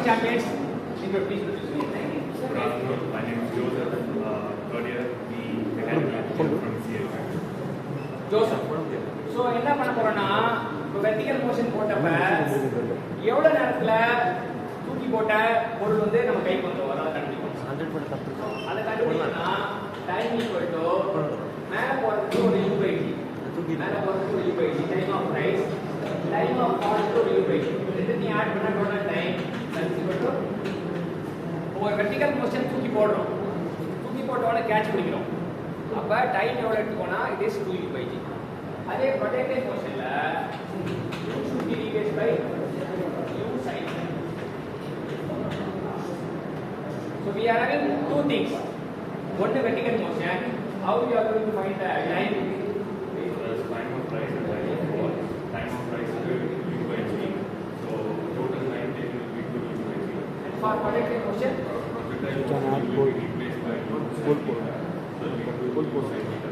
morning, champions. Please introduce me. Thank you. Good afternoon. My name is Joseph. Third year B mechanical engineer from CSI. Joseph. So என்ன பண்ண போறோம்னா இப்போ vertical motion போட்டப்ப எவ்வளோ நேரத்தில் தூக்கி போட்ட பொருள் வந்து நம்ம கைக்கு வந்துடும் அதாவது கண்டுபிடிக்கும். அதை கண்டுபிடிக்கணும்னா டைம் ஈக்குவல் டு மேலே போகிறதுக்கு ஒரு யூ பை டி, மேலே போகிறதுக்கு ஒரு u by d, time of rise, time of ஃபால்க்கு ஒரு யூ பை டி, ரெண்டுத்தையும் ஆட் பண்ணால் டோட்டல் டைம் ஈக்குவல் டு ஒரு வெர்டிகல் மோஷன் தூக்கி போடுறோம், தூக்கி போட்டோட கேட்ச் பிடிக்கிறோம். அப்போ டைம் எவ்வளோ எடுத்துக்கோனா it is 2u by g. அதே ப்ரொஜெக்டட் மோஷன்ல u should be replaced by u sin. So we are having two things. One, the vertical motion. How we are going to find the time? Time of rise and time of fall. Time of rise is u by g. So total time taken will be 2u by g. And for projected motion, Projectile motion will be replaced by u sin theta. So we have to go sin theta.